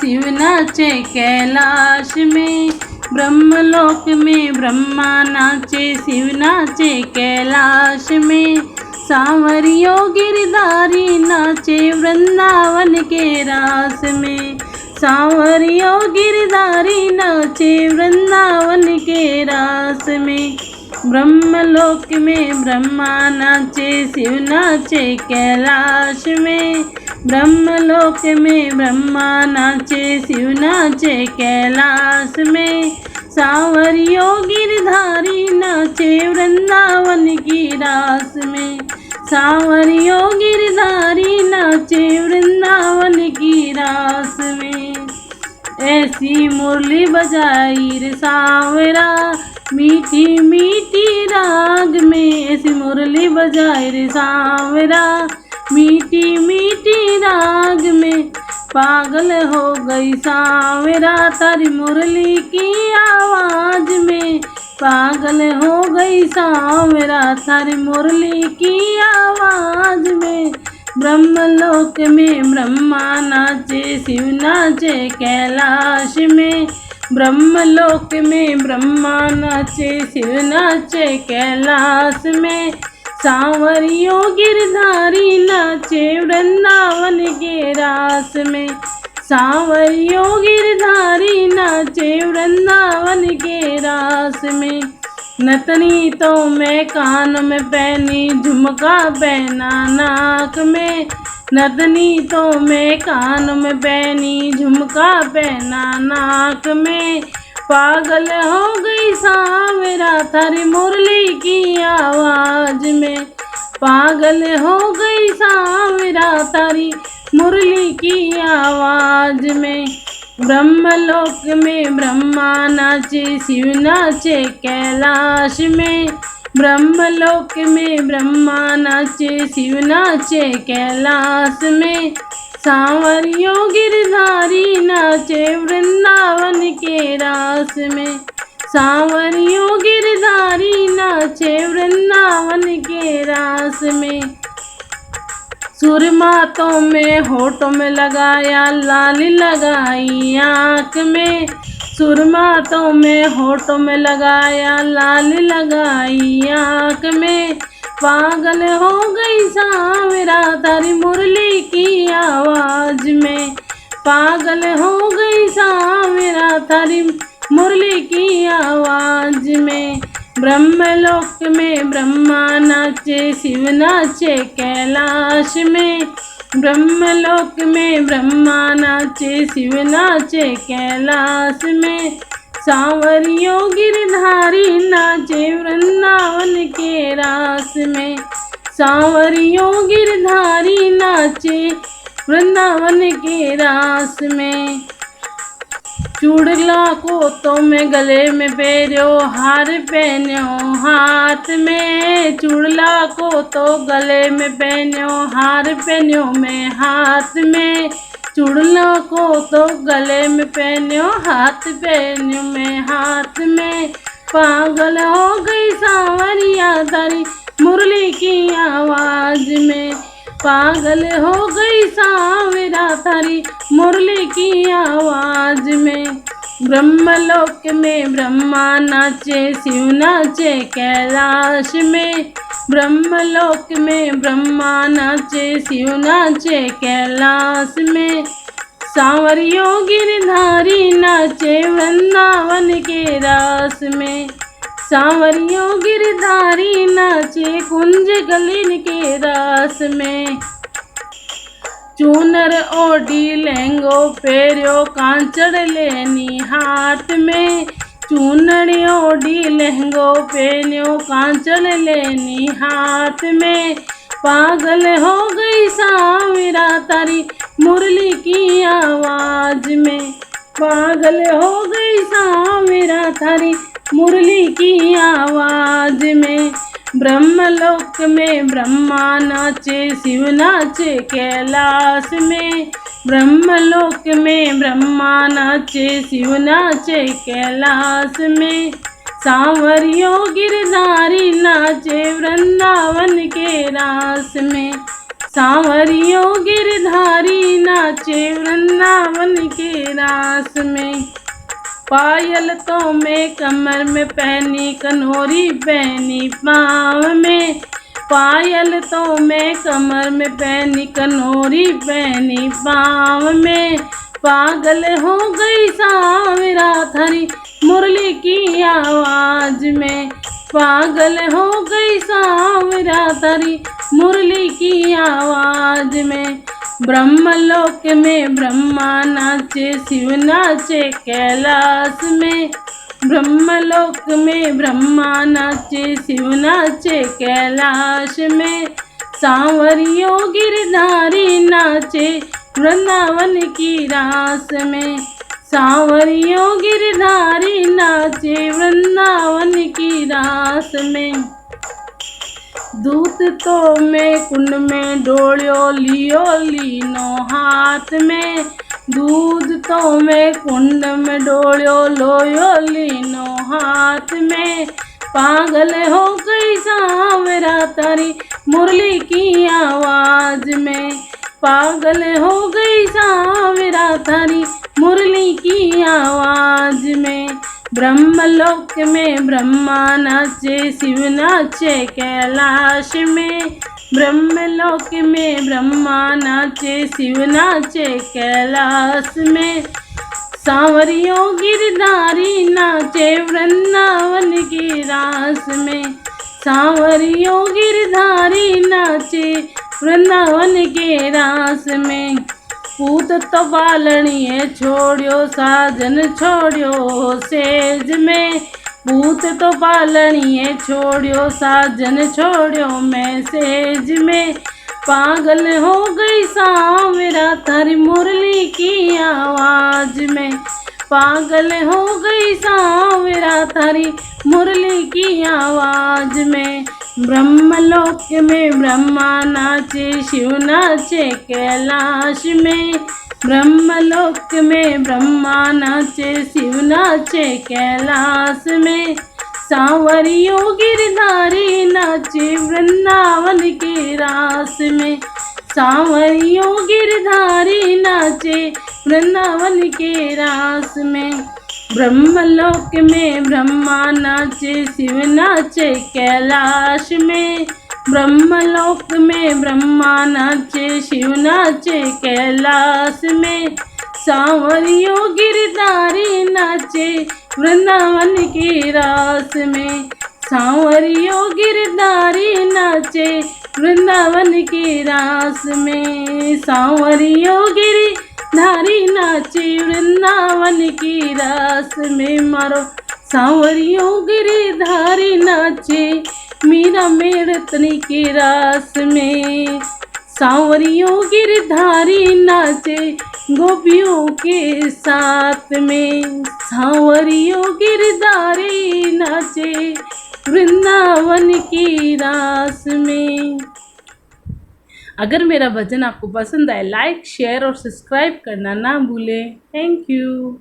शिव नाचे कैलाश में, ब्रह्मलोक में ब्रह्मा नाचे शिव नाचे कैलाश में। सांवरियो गिरधारी नाचे वृंदावन के रास में, सांवरियो गिरधारी नाचे वृंदावन के रास में। ब्रह्मलोक में ब्रह्मा नाचे शिव नाचे कैलाश में, ब्रह्मलोक में ब्रह्मा नाचे शिव नाचे कैलाश में। सांवरियो गिरधारी नाचे वृंदावन की रास में, सांवरियो गिरधारी नाचे वृंदावन की रास में। ऐसी मुरली बजाई रे सांवरा मीठी मीठी राग में, ऐसी मुरली बजाई रे सांवरा मीठी मीठी राग में। पागल हो गई सांवरा तारी मुरली की आवाज में, पागल हो गई सांवरा तारी मुरली की आवाज में। ब्रह्मलोक में ब्रह्मा नाचे शिव नाचे कैलाश में, ब्रह्मलोक में ब्रह्मा नाचे शिव नाचे कैलाश में। सांवरियो गिरधारी नाचे वृंदावन के रास में, सांवरियो गिरधारी नाचे वृंदावन के रास में। नतनी तो मैं कान में पहनी झुमका पहना नाक में, नतनी तो मैं कान में पहनी झुमका पहना नाक में। पागल हो गई सांवरा थारी मुरली की आवाज में, पागल हो गई सांवरा तारी मुरली की आवाज में। ब्रह्मलोक में ब्रह्मा नाचे शिव नाचे कैलाश में, ब्रह्मलोक में ब्रह्मा नाचे शिव नाचे कैलाश में। सांवरियो गिरधारी नाचे वृंदावन के रास में, सांवरियो गिरधारी नाचे वृंदावन के रास में। सुरमा तो में होठों में लगाया लाली लगाई आँख में, सुरमा तो में होठों में लगाया लाली लगाई आँख में। पागल हो गई सांवरा तारी मुरली की आवाज में, पागल हो गई सांवरा तारी मुरली की आवाज में। ब्रह्मलोक में ब्रह्मा नाचे शिव नाचे कैलाश में, ब्रह्मलोक में ब्रह्मा नाचे शिव नाचे कैलाश में। सांवरियो गिरधारी नाचे वृंदावन के रास में, सांवरियो गिरधारी नाचे वृंदावन के रास में। चूड़ला को तो मैं गले में पहनो हार पहनो हाथ में, चूड़ला को तो गले में पहनो हार पहनो मैं हाथ में, चूड़ला को तो गले में पहनो हाथ पहनो मैं हाथ में। पागल हो गई सांवरिया तारी मुरली की आवाज में, पागल हो गई सांवरा तारी मुरली की आवाज में। ब्रह्मलोक में ब्रह्मा नाचे शिव नाचे कैलाश में, ब्रह्मलोक में ब्रह्मा नाचे शिव नाचे कैलाश में। सांवरियो गिरधारी नाचे वृंदावन के रास में, सांवरियो गिरधारी नाचे कुंज गलिन के रास में। चूनर ओढ़ी लहंगो पेरियो कांचड़ लेनी हाथ में, चूनर ओढ़ी लहंगो पेरियो कांचड़ लेनी हाथ में। पागल हो गई सांवरा तारी मुरली की आवाज में, पागल हो गई सांवरा तारी मुरली की आवाज में। ब्रह्मलोक में ब्रह्मा नाचे शिव नाचे कैलाश में, ब्रह्मलोक में ब्रह्मा नाचे शिव नाचे कैलाश में। सांवरियो गिरधारी नाचे वृंदावन के रास में, सांवरियो गिरधारी नाचे वृंदावन के रास में। पायल तो में कमर में पहनी, कन्होरी पहनी पाँव में। पायल तो में कमर में पहनी, कन्होरी पहनी पाँव में। पागल हो गई सांवरा थारी मुरली की आवाज में। पागल हो गई सांवरा थारी मुरली की आवाज में। ब्रह्मलोक में ब्रह्मा नाचे, शिव नाचे कैलाश में। ब्रह्मलोक में ब्रह्मा नाचे, शिव नाचे कैलाश में। सांवरियो गिरधारी नाचे वृंदावन की रास में। सांवरियो गिरधारी नाचे वृंदावन की रास में। दूत तो में कुंड में डोलियो लियो लीनो हाथ में। दूध तो में कुंड में डोलियो लोयो लीनो हाथ में। पागल हो गई सांवरा तारी मुरली की आवाज में। पागल हो गई सांवरा तारी मुरली की आवाज में। ब्रह्मलोक में ब्रह्मा नाचे, शिव नाचे कैलाश में। ब्रह्मलोक में ब्रह्मा नाचे, शिव नाचे कैलाश में। सांवरियो गिरधारी नाचे वृंदावन की रास में। सांवरियो गिरधारी नाचे वृंदावन के रास में। पूत तो बालणिए छोड़ियो, साजन छोड़ियो सेज में। पूत तो बालणिए छोड़ियो, साजन छोड़ियो मैं सेज में। पागल हो गई सांवरा थारी मुरली की आवाज में। पागल हो गई सांवरा थारी मुरली की आवाज में। ब्रह्मलोक में ब्रह्मा नाचे, शिव नाचे कैलाश में। ब्रह्मलोक में ब्रह्मा नाचे, शिव नाचे कैलाश में। सांवरियो गिरधारी नाचे वृंदावन के रास में। सांवरियो गिरधारी नाचे वृंदावन के रास में। ब्रह्मलोक में ब्रह्मा नाचे, शिव नाचे कैलाश में। ब्रह्मलोक में ब्रह्मा नाचे, शिव नाचे कैलाश में। सांवरियो गिरधारी नाचे वृंदावन की रास में। सांवरियो गिरधारी नाचे वृंदावन की रास में। सांवरियो गिरधारी नाचे वृंदावन की रास में। मारो सांवरियो गिरधारी नाचे मीरा मेरतनी की रास में। सांवरियो गिरधारी नाचे गोपियों के साथ में। सांवरियो गिरधारी नाचे वृंदावन की रास में। अगर मेरा भजन आपको पसंद आए, लाइक शेयर और सब्सक्राइब करना ना भूलें। Thank you.